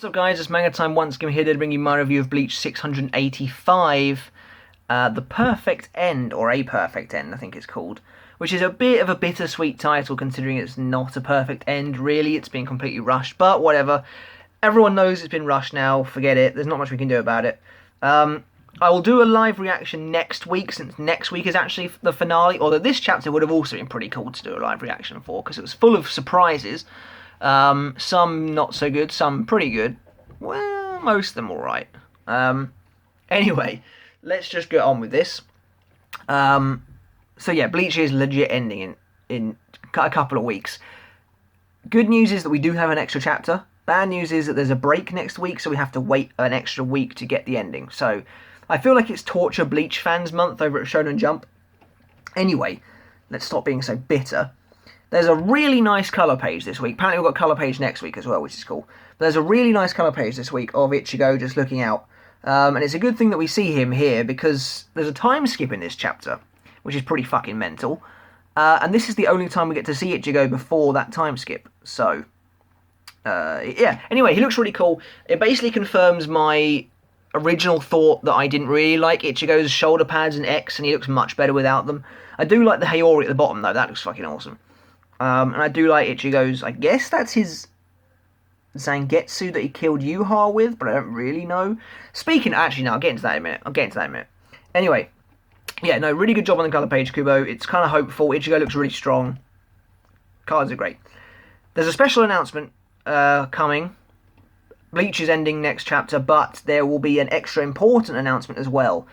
What's up guys, it's Manga Time once again here to bring you my review of Bleach 685, The Perfect End, or A Perfect End I think it's called, which is a bit of a bittersweet title considering it's not a perfect end really, it's been completely rushed, but whatever. Everyone knows it's been rushed now, forget it, there's not much we can do about it. I will do a live reaction next week, since next week is actually the finale, although this chapter would have also been pretty cool to do a live reaction for, because it was full of surprises. Some not so good, some pretty good. Well, most of them alright. Anyway, let's just get on with this. So yeah, Bleach is legit ending in a couple of weeks. Good news is that we do have an extra chapter. Bad news is that there's a break next week, so we have to wait an extra week to get the ending. So, I feel like it's Torture Bleach Fans Month over at Shonen Jump. Anyway, let's stop being so bitter. There's a really nice colour page this week. Apparently we've got colour page next week as well, which is cool. But there's a really nice colour page this week of Ichigo just looking out. And it's a good thing that we see him here, because there's a time skip in this chapter, which is pretty fucking mental. And this is the only time we get to see Ichigo before that time skip. So, yeah. Anyway, he looks really cool. It basically confirms my original thought that I didn't really like Ichigo's shoulder pads and X, and he looks much better without them. I do like the Hayori at the bottom, though. That looks fucking awesome. And I do like Ichigo's, I guess that's his Zangetsu that he killed Yuha with, but I don't really know. Actually, no, I'll get into that in a minute. Anyway, yeah, no, really good job on the colour page, Kubo. It's kind of hopeful. Ichigo looks really strong. Cards are great. There's a special announcement coming. Bleach is ending next chapter, but there will be an extra important announcement as well.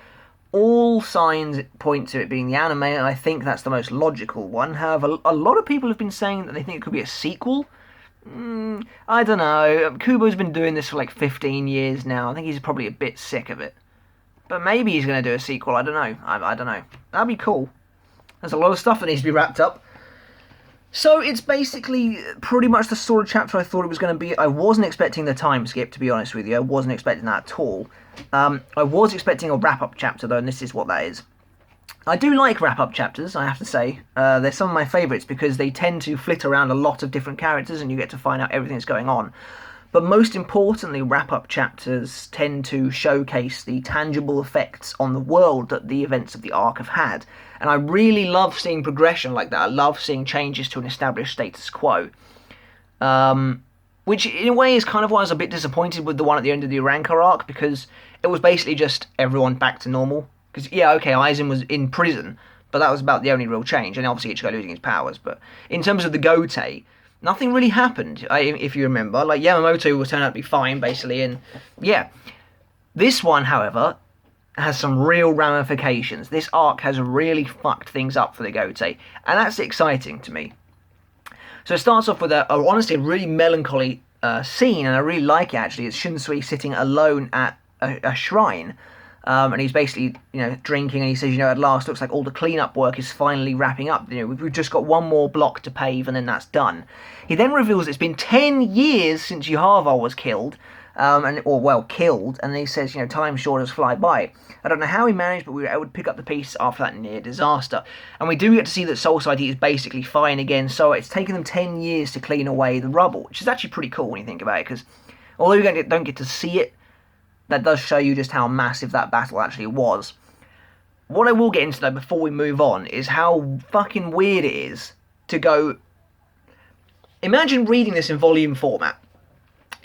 All signs point to it being the anime, and I think that's the most logical one. However, a lot of people have been saying that they think it could be a sequel. I don't know. Kubo's been doing this for like 15 years now. I think he's probably a bit sick of it. But maybe he's going to do a sequel. I don't know. I don't know. That'd be cool. There's a lot of stuff that needs to be wrapped up. So it's basically pretty much the sort of chapter I thought it was going to be. I wasn't expecting the time skip, to be honest with you. I wasn't expecting that at all. I was expecting a wrap-up chapter, though, and this is what that is. I do like wrap-up chapters, I have to say. They're some of my favourites because they tend to flit around a lot of different characters and you get to find out everything that's going on. But most importantly, wrap-up chapters tend to showcase the tangible effects on the world that the events of the arc have had. And I really love seeing progression like that. I love seeing changes to an established status quo. Which, in a way, is kind of why I was a bit disappointed with the one at the end of the Uranka arc, because it was basically just everyone back to normal. Because, yeah, okay, Aizen was in prison, but that was about the only real change. And obviously Ichigo losing his powers. But in terms of the Gote, nothing really happened, if you remember. Like, Yamamoto will turn out to be fine, basically, and yeah. This one, however, has some real ramifications. This arc has really fucked things up for the Gote, and that's exciting to me. So it starts off with honestly, a really melancholy scene, and I really like it, actually. It's Shunsui sitting alone at a shrine, and he's basically, drinking, and he says, at last, looks like all the cleanup work is finally wrapping up. We've just got one more block to pave, and then that's done. He then reveals it's been 10 years since Yuhava was killed, killed, and then he says, time sure does fly by. I don't know how he managed, but we were able to pick up the piece after that near disaster. And we do get to see that Soul Society is basically fine again, so it's taken them 10 years to clean away the rubble, which is actually pretty cool when you think about it, because although you don't get to see it, that does show you just how massive that battle actually was. What I will get into, though, before we move on, is how fucking weird it is to go... Imagine reading this in volume format.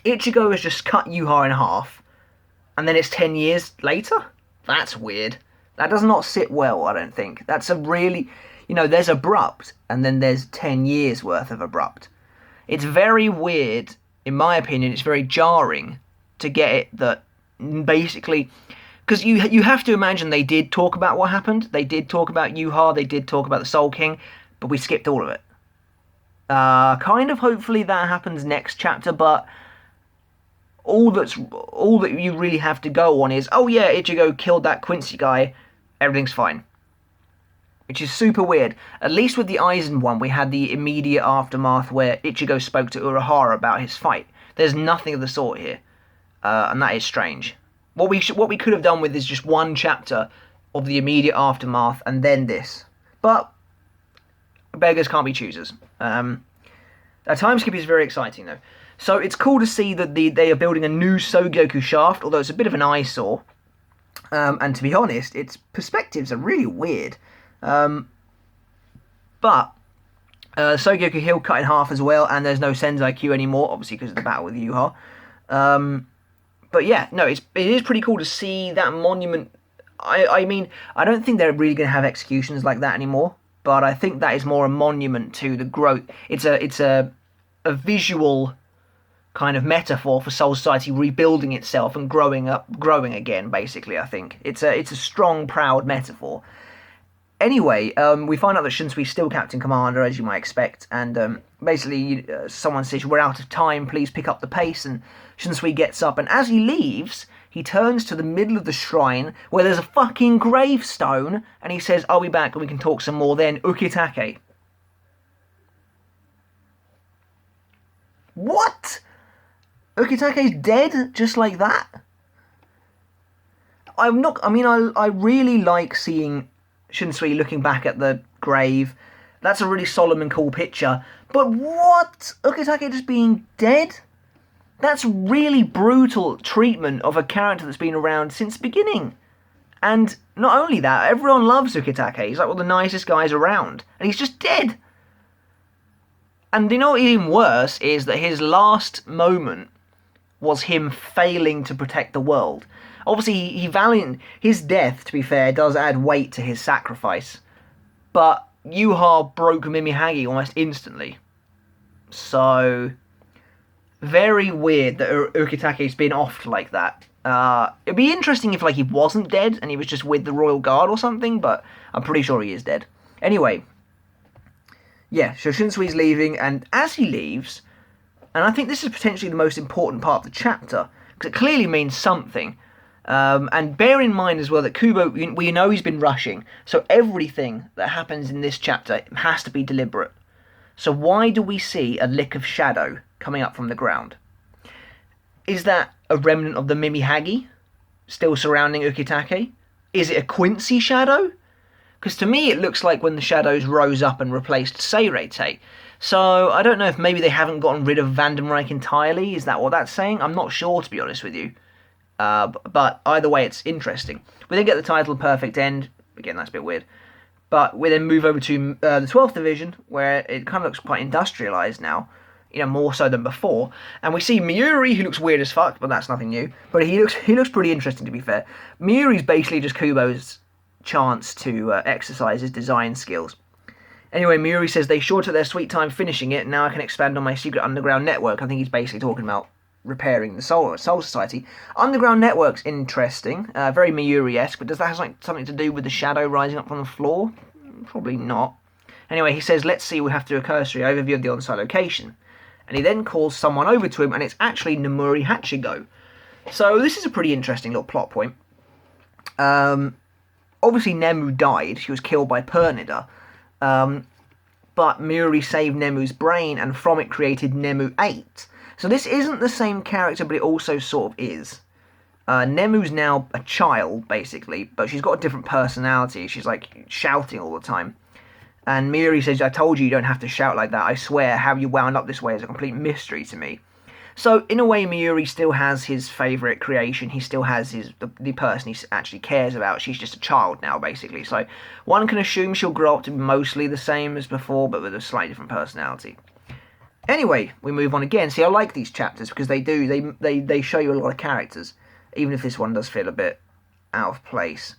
Ichigo has just cut Yuha in half, and then it's 10 years later? That's weird. That does not sit well, I don't think. That's a really... there's abrupt, and then there's 10 years worth of abrupt. It's very weird, in my opinion, it's very jarring to get it that basically... Because you have to imagine they did talk about what happened. They did talk about Yuha, they did talk about the Soul King, but we skipped all of it. Kind of hopefully that happens next chapter, but... All that you really have to go on is, oh yeah, Ichigo killed that Quincy guy, everything's fine. Which is super weird. At least with the Aizen one, we had the immediate aftermath where Ichigo spoke to Urahara about his fight. There's nothing of the sort here, and that is strange. What we could have done with is just one chapter of the immediate aftermath and then this. But beggars can't be choosers. A time skip is very exciting though. So it's cool to see that they are building a new Sogyoku shaft, although it's a bit of an eyesore. And to be honest, its perspectives are really weird. But Sogyoku Hill cut in half as well, and there's no Senzai Q anymore, obviously because of the battle with Yuha. But yeah, no, it is pretty cool to see that monument. I mean, I don't think they're really going to have executions like that anymore, but I think that is more a monument to the growth. It's a visual kind of metaphor for Soul Society rebuilding itself and growing again. Basically, I think it's a strong, proud metaphor. Anyway, we find out that Shunsui's still Captain Commander, as you might expect, and basically someone says, "We're out of time, please pick up the pace," and Shunsui gets up, and as he leaves, he turns to the middle of the shrine, where there's a fucking gravestone, and he says, "I'll be back and we can talk some more then, Ukitake." What? Ukitake's dead? Just like that? I really like seeing Shunsui looking back at the grave. That's a really solemn and cool picture. But what? Ukitake just being dead? That's really brutal treatment of a character that's been around since the beginning. And not only that, everyone loves Ukitake. He's like one of the nicest guys around. And he's just dead. And you know what's even worse is that his last moment was him failing to protect the world. Obviously, his death, to be fair, does add weight to his sacrifice. But Yuha broke Mimihagi almost instantly. So, very weird that Ukitake's been offed like that. It'd be interesting if he wasn't dead and he was just with the Royal Guard or something, but I'm pretty sure he is dead. Anyway, yeah, so Shunsui's leaving, and as he leaves, and I think this is potentially the most important part of the chapter, because it clearly means something. And bear in mind as well that Kubo, we know he's been rushing, so everything that happens in this chapter has to be deliberate. So why do we see a lick of shadow coming up from the ground? Is that a remnant of the Mimihagi still surrounding Ukitake? Is it a Quincy shadow? Because to me it looks like when the shadows rose up and replaced Seirete. So I don't know if maybe they haven't gotten rid of Wandenreich entirely. Is that what that's saying? I'm not sure, to be honest with you. But either way, it's interesting. We then get the title Perfect End. Again, that's a bit weird. But we then move over to the 12th Division, where it kind of looks quite industrialised now. More so than before. And we see Miuri, who looks weird as fuck, but that's nothing new. But he looks pretty interesting, to be fair. Miuri's basically just Kubo's chance to exercise his design skills. Anyway, Miuri says they sure took their sweet time finishing it, and now I can expand on my secret underground network. I think he's basically talking about repairing the Soul Society. Underground network's interesting, very Miuri-esque, but does that have something to do with the shadow rising up from the floor? Probably not. Anyway, he says, let's see, we have to do a cursory overview of the on-site location. And he then calls someone over to him, and it's actually Nomuri Hachigo. So this is a pretty interesting little plot point. Obviously Nemu died, she was killed by Pernida, but Miuri saved Nemu's brain, and from it created Nemu 8. So this isn't the same character, but it also sort of is. Nemu's now a child, basically, but she's got a different personality. She's shouting all the time. And Miuri says, I told you don't have to shout like that. I swear, how you wound up this way is a complete mystery to me. So, in a way, Miuri still has his favourite creation. He still has the person he actually cares about. She's just a child now, basically. So, one can assume she'll grow up to be mostly the same as before, but with a slightly different personality. Anyway, we move on again. See, I like these chapters because they show you a lot of characters, even if this one does feel a bit out of place.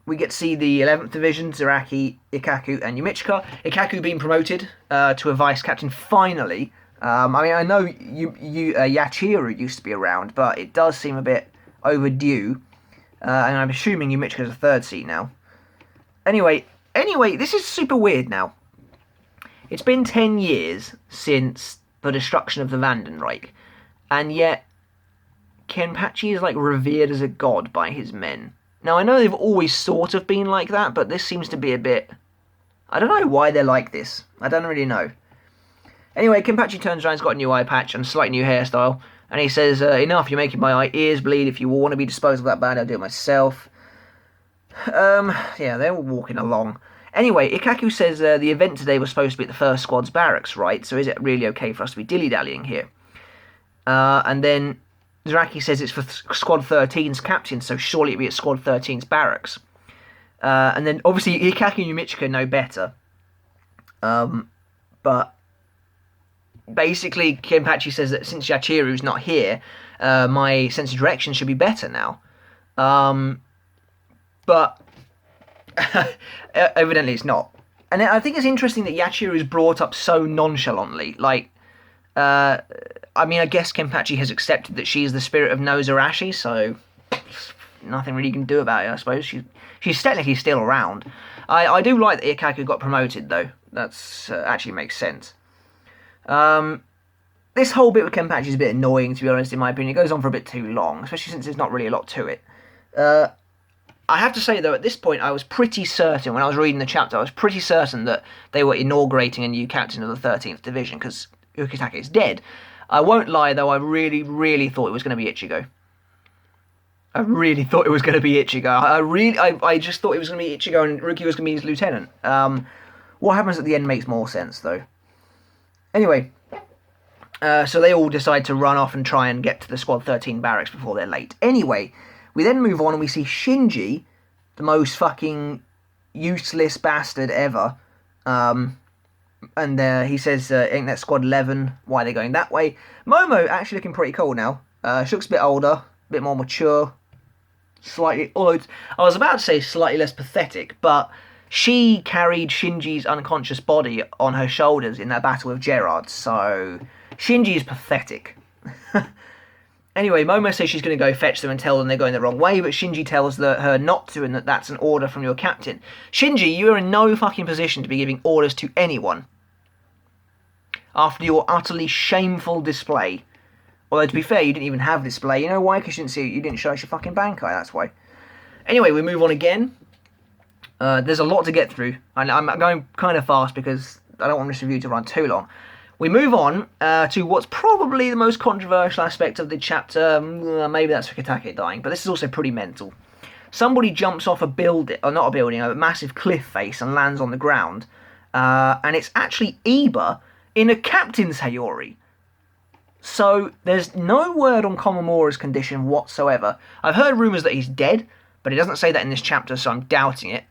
We get to see the 11th Division, Zaraki, Ikaku, and Yumichika. Ikaku being promoted to a vice captain finally. I know Yachiru used to be around, but it does seem a bit overdue. And I'm assuming Yumichika's a third seat now. Anyway, this is super weird now. It's been 10 years since the destruction of the Wandenreich, and yet Kenpachi is revered as a god by his men. Now, I know they've always sort of been like that, but this seems to be a bit... I don't know why they're like this. I don't really know. Anyway, Kenpachi turns around, he's got a new eye patch and a slight new hairstyle, and he says, enough, you're making my ears bleed. If you want to be disposed of that bad, I'll do it myself. Yeah, they're all walking along. Anyway, Ikaku says the event today was supposed to be at the first squad's barracks, right? So is it really okay for us to be dilly-dallying here? And then Zaraki says it's for Squad 13's captain, so surely it'd be at Squad 13's barracks. And then obviously Ikaku and Yumichika know better. But basically Kenpachi says that since Yachiru's not here, my sense of direction should be better now. But evidently it's not. And I think it's interesting that Yachiru is brought up so nonchalantly. Like, I mean, I guess Kenpachi has accepted that she's the spirit of Nozarashi, so nothing really you can do about it, I suppose. She's technically still around. I do like that Ikaku got promoted, though. That's actually makes sense. This whole bit with Kenpachi is a bit annoying, to be honest, in my opinion. It goes on for a bit too long, especially since there's not really a lot to it. I have to say, though, at this point, I was pretty certain, when I was reading the chapter, I was pretty certain that they were inaugurating a new captain of the 13th Division, because Ukitake is dead. I won't lie, though, I really, really thought it was going to be Ichigo. I really thought it was going to be Ichigo. I just thought it was going to be Ichigo and Rukia was going to be his lieutenant. What happens at the end makes more sense, though. Anyway, so they all decide to run off and try and get to the Squad 13 barracks before they're late. Anyway, we then move on and we see Shinji, the most fucking useless bastard ever. And he says, ain't that Squad 11? Why are they going that way? Momo actually looking pretty cool now. She looks a bit older, a bit more mature. Slightly, although I was about to say slightly less pathetic, but she carried Shinji's unconscious body on her shoulders in that battle with Gerard, so Shinji is pathetic. Anyway, Momo says she's going to go fetch them and tell them they're going the wrong way, but Shinji tells her not to and that that's an order from your captain. Shinji, you are in no fucking position to be giving orders to anyone after your utterly shameful display. Although, to be fair, you didn't even have display. You know why? Because you didn't show us your fucking Bankai, that's why. Anyway, we move on again. There's a lot to get through, and I'm going kind of fast because I don't want this review to run too long. We move on to what's probably the most controversial aspect of the chapter. Maybe that's Ukitake dying, but this is also pretty mental. Somebody jumps off a building, or not a building, a massive cliff face and lands on the ground, and it's actually Iba in a captain's Hayori. So there's no word on Komamura's condition whatsoever. I've heard rumours that he's dead, but it doesn't say that in this chapter, so I'm doubting it.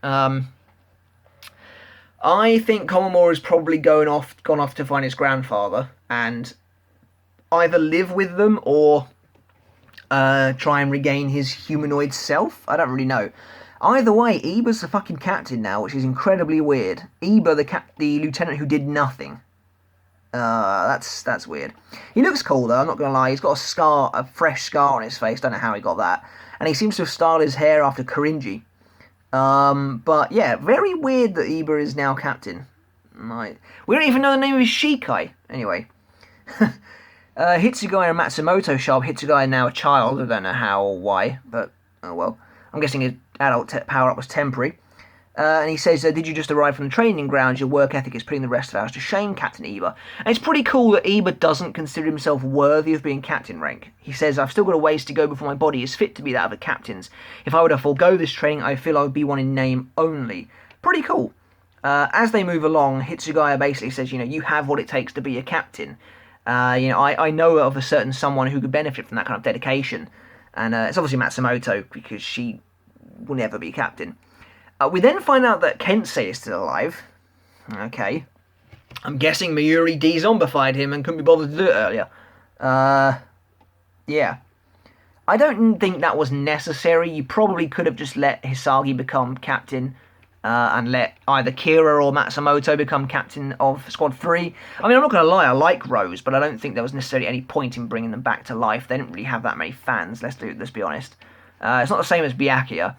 I think Komamura's probably gone off to find his grandfather and either live with them or try and regain his humanoid self. I don't really know. Either way, Iba's the fucking captain now, which is incredibly weird. Iba, the lieutenant who did nothing. That's weird. He looks cool though, I'm not gonna lie. He's got a fresh scar on his face. Don't know how he got that. And he seems to have styled his hair after Korinji. But yeah, very weird that Iba is now captain. We don't even know the name of his Shikai. Anyway. Hitsugaya Matsumoto show up. Hitsugaya now a child. I don't know how or why, but oh well. I'm guessing his adult power-up was temporary. And he says, did you just arrive from the training grounds? Your work ethic is putting the rest of ours to shame, Captain Iba. And it's pretty cool that Iba doesn't consider himself worthy of being captain rank. He says, I've still got a ways to go before my body is fit to be that of a captain's. If I were to forego this training, I feel I would be one in name only. Pretty cool. As they move along, Hitsugaya basically says, you have what it takes to be a captain. I know of a certain someone who could benefit from that kind of dedication. And it's obviously Matsumoto, because she will never be captain. We then find out that Kensei is still alive. Okay. I'm guessing Mayuri de-zombified him and couldn't be bothered to do it earlier. Yeah. I don't think that was necessary. You probably could have just let Hisagi become captain and let either Kira or Matsumoto become captain of Squad 3. I mean, I'm not going to lie, I like Rose, but I don't think there was necessarily any point in bringing them back to life. They didn't really have that many fans, let's be honest. It's not the same as Byakuya.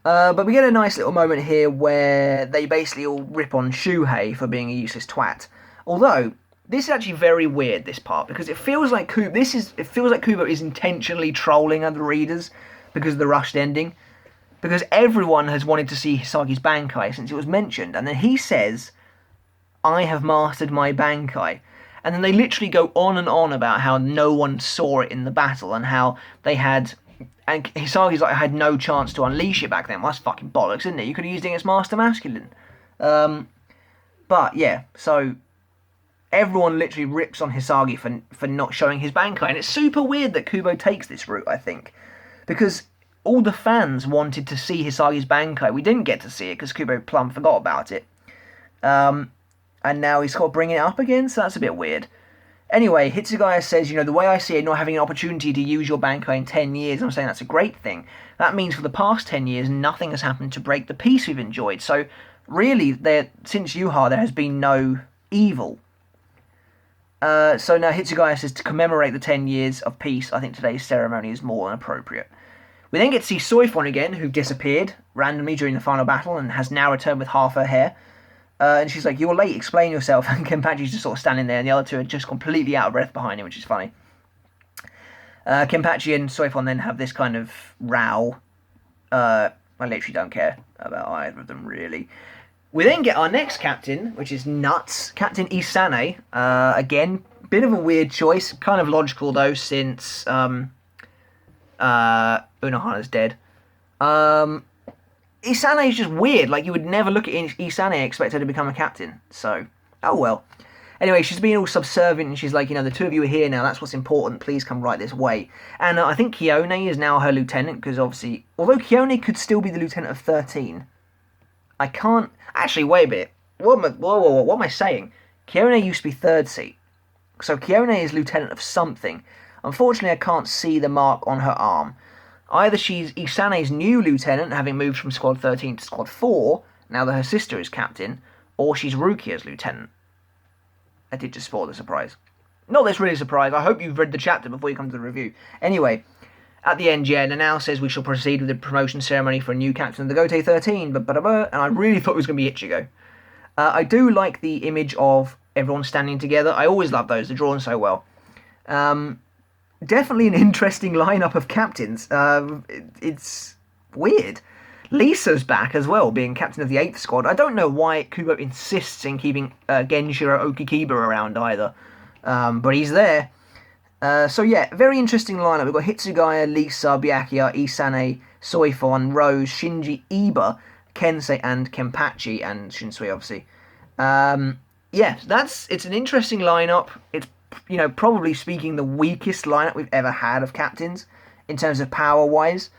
But we get a nice little moment here where they basically all rip on Shuhei for being a useless twat. Although, this is actually very weird, this part, because it feels like Kubo is intentionally trolling other readers because of the rushed ending. Because everyone has wanted to see Hisagi's Bankai since it was mentioned. And then he says, I have mastered my Bankai. And then they literally go on and on about how no one saw it in the battle and how they had... And Hisagi's like, I had no chance to unleash it back then. Well, that's fucking bollocks, isn't it? You could have used it against Master Masculine. But yeah, so everyone literally rips on Hisagi for not showing his Bankai, and it's super weird that Kubo takes this route, I think, because all the fans wanted to see Hisagi's Bankai. We didn't get to see it because Kubo plumb forgot about it. And now he's got to bring it up again, so that's a bit weird. Anyway, Hitsugaya says, the way I see it, not having an opportunity to use your Bankai in 10 years, I'm saying that's a great thing. That means for the past 10 years, nothing has happened to break the peace we've enjoyed. So, really, since Yuha, there has been no evil. So now Hitsugaya says, to commemorate the 10 years of peace, I think today's ceremony is more than appropriate. We then get to see Soifon again, who disappeared randomly during the final battle and has now returned with half her hair. And she's like, "You're late, explain yourself." And Kenpachi's just sort of standing there, and the other two are just completely out of breath behind him, which is funny. Kenpachi and Soifon then have this kind of row. I literally don't care about either of them, really. We then get our next captain, which is nuts. Captain Isane. Again, bit of a weird choice. Kind of logical, though, since Unohana's dead. Ihsani is just weird. Like, you would never look at Ihsani and expect her to become a captain. So, oh well. Anyway, she's being all subservient, and she's like, the two of you are here now. That's what's important. Please come right this way. And I think Kione is now her lieutenant, because obviously, although Kione could still be the lieutenant of 13, I can't... Actually, wait a bit. What am I saying? Kione used to be third seat. So Kione is lieutenant of something. Unfortunately, I can't see the mark on her arm. Either she's Isane's new lieutenant, having moved from Squad 13 to Squad 4, now that her sister is captain, or she's Rukia's lieutenant. I did just spoil the surprise. Not that it's really a surprise. I hope you've read the chapter before you come to the review. Anyway, at the end, Nanao says we shall proceed with the promotion ceremony for a new captain of the Gote 13, and I really thought it was going to be Ichigo. I do like the image of everyone standing together. I always love those. They're drawn so well. Definitely an interesting lineup of captains. It's weird. Lisa's back as well, being captain of the 8th squad. I don't know why Kubo insists in keeping Genshiro Okikiba around either, but he's there. So yeah, very interesting lineup. We've got Hitsugaya, Lisa, Byakuya, Isane, Soifon, Rose, Shinji, Iba, Kensei, and Kenpachi, and Shinsui, obviously. Yeah, it's an interesting lineup. It's probably speaking the weakest lineup we've ever had of captains in terms of power-wise.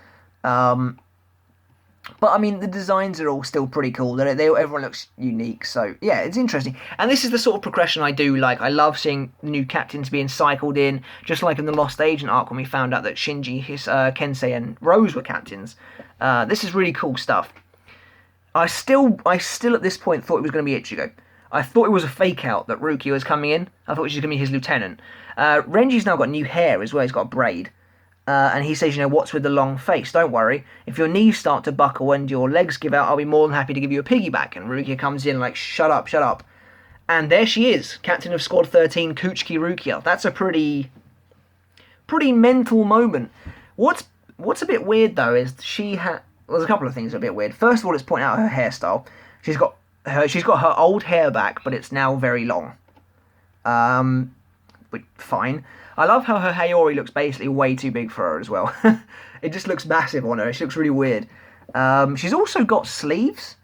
But, I mean, the designs are all still pretty cool. Everyone looks unique, so, yeah, it's interesting. And this is the sort of progression I do like. I love seeing new captains being cycled in, just like in the Lost Agent arc when we found out that Shinji, Kensei, and Rose were captains. This is really cool stuff. I still at this point thought it was going to be Ichigo. I thought it was a fake-out that Rukia was coming in. I thought she was going to be his lieutenant. Renji's now got new hair as well. He's got a braid. And he says, what's with the long face? Don't worry. If your knees start to buckle and your legs give out, I'll be more than happy to give you a piggyback. And Rukia comes in like, shut up, shut up. And there she is, captain of Squad 13, Kuchiki Rukia. That's a pretty mental moment. What's a bit weird, though, is there's a couple of things that are a bit weird. First of all, let's point out her hairstyle. She's got her old hair back, but it's now very long. But fine. I love how her Hayori looks basically way too big for her as well. It just looks massive on her. She looks really weird. She's also got sleeves,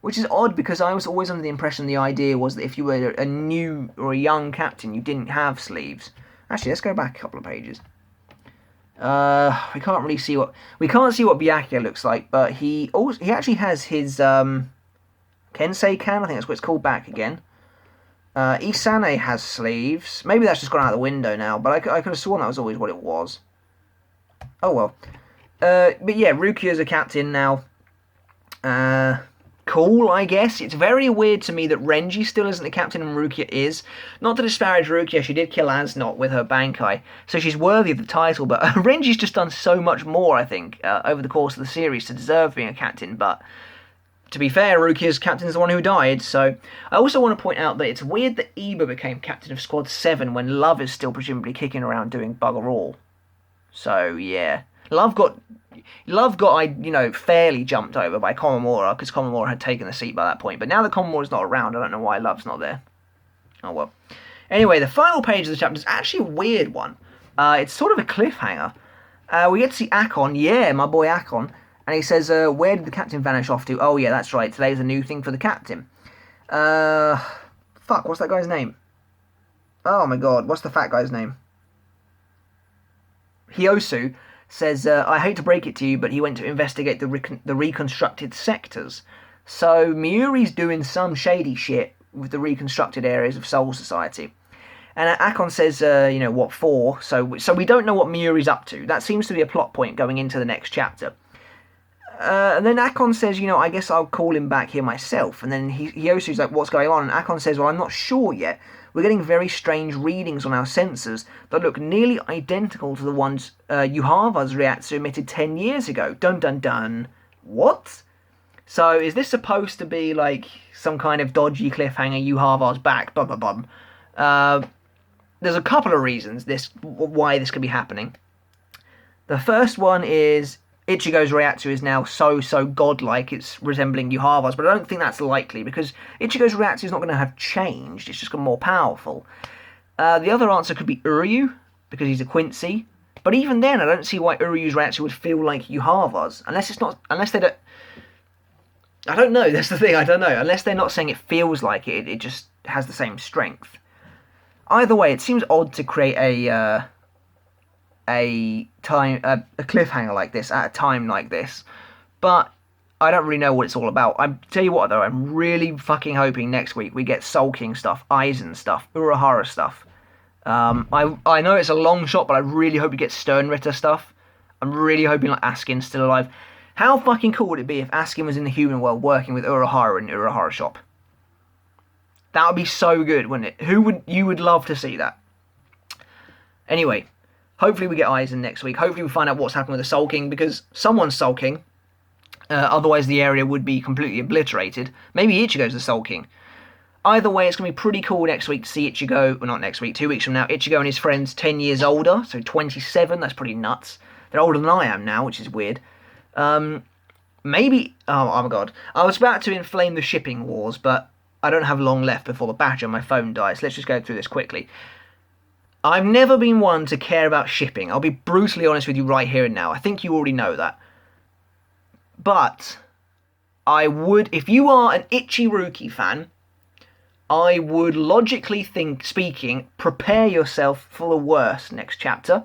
which is odd because I was always under the impression the idea was that if you were a new or a young captain, you didn't have sleeves. Actually, let's go back a couple of pages. We can't see what Byakuya looks like, but he actually has his Kensei can. I think that's what it's called back again. Isane has sleeves. Maybe that's just gone out the window now, but I could have sworn that was always what it was. Oh well. But yeah, Rukia's a captain now. Cool, I guess. It's very weird to me that Renji still isn't the captain and Rukia is. Not to disparage Rukia, she did kill Asnot with her Bankai, so she's worthy of the title, but Renji's just done so much more, I think, over the course of the series to deserve being a captain, but... To be fair, Rukia's captain is the one who died, so... I also want to point out that it's weird that Iba became captain of Squad 7 when Love is still presumably kicking around doing bugger all. So, yeah. Love got, fairly jumped over by Komamura, because Komamura had taken the seat by that point. But now that Komamura's not around, I don't know why Love's not there. Oh, well. Anyway, the final page of the chapter is actually a weird one. It's sort of a cliffhanger. We get to see Akon, yeah, my boy Akon. And he says, where did the captain vanish off to? Oh, yeah, that's right. Today's a new thing for the captain. Fuck, what's that guy's name? Oh my god, what's the fat guy's name? Hyosu says, I hate to break it to you, but he went to investigate the reconstructed sectors. So Miuri's doing some shady shit with the reconstructed areas of Soul Society. And Akon says, what for? So we don't know what Miuri's up to. That seems to be a plot point going into the next chapter. And then Akon says, I guess I'll call him back here myself. And then Hyosu's like, what's going on? And Akon says, well, I'm not sure yet. We're getting very strange readings on our sensors that look nearly identical to the ones Yuhava's reiatsu emitted 10 years ago. Dun dun dun. What? So is this supposed to be like some kind of dodgy cliffhanger? Yuhava's back. Blah blah blah. There's a couple of reasons why this could be happening. The first one is Ichigo's reiatsu is now so godlike it's resembling Yuhava's, but I don't think that's likely because Ichigo's reiatsu is not going to have changed, it's just got more powerful. The other answer could be Uryu, because he's a Quincy, but even then I don't see why Uryu's reiatsu would feel like Yuhava's, unless they don't... I don't know, that's the thing, I don't know. Unless they're not saying it feels like it, it just has the same strength. Either way, it seems odd to create a cliffhanger like this at a time like this, but I don't really know what it's all about. I tell you what though, I'm really fucking hoping next week we get Soul King stuff, Aizen stuff, Urahara stuff. I know it's a long shot, but I really hope we get Sternritter stuff. I'm really hoping like Askin's still alive. How fucking cool would it be if Askin was in the human world working with Urahara in the Urahara shop? That would be so good, wouldn't it? You would love to see that. Anyway, hopefully we get Aizen next week. Hopefully we find out what's happened with the Soul King, because someone's Soul King. Otherwise the area would be completely obliterated. Maybe Ichigo's the Soul King. Either way, it's going to be pretty cool next week to see Ichigo, well not next week, 2 weeks from now, Ichigo and his friends 10 years older, so 27, that's pretty nuts. They're older than I am now, which is weird. Maybe, oh my god, I was about to inflame the shipping wars, but I don't have long left before the battery on my phone dies, so let's just go through this quickly. I've never been one to care about shipping. I'll be brutally honest with you right here and now. I think you already know that. But I would, if you are an Ichiruki fan, I would logically speaking, prepare yourself for the worst next chapter.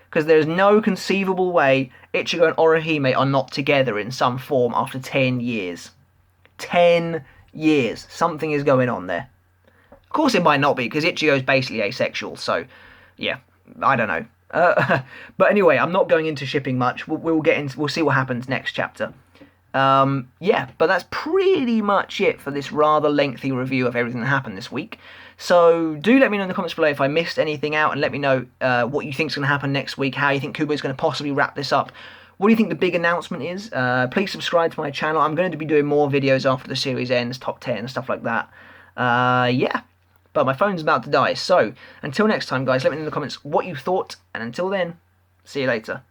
Because there's no conceivable way Ichigo and Orihime are not together in some form after 10 years. 10 years. Something is going on there. Of course it might not be, because Ichigo's basically asexual, so, yeah, I don't know. But anyway, I'm not going into shipping much. We'll see what happens next chapter. Yeah, but that's pretty much it for this rather lengthy review of everything that happened this week. So do let me know in the comments below if I missed anything out, and let me know what you think is going to happen next week, how you think Kubo is going to possibly wrap this up. What do you think the big announcement is? Please subscribe to my channel. I'm going to be doing more videos after the series ends, top 10, stuff like that. Yeah, but my phone's about to die. So until next time, guys, let me know in the comments what you thought, and until then, see you later.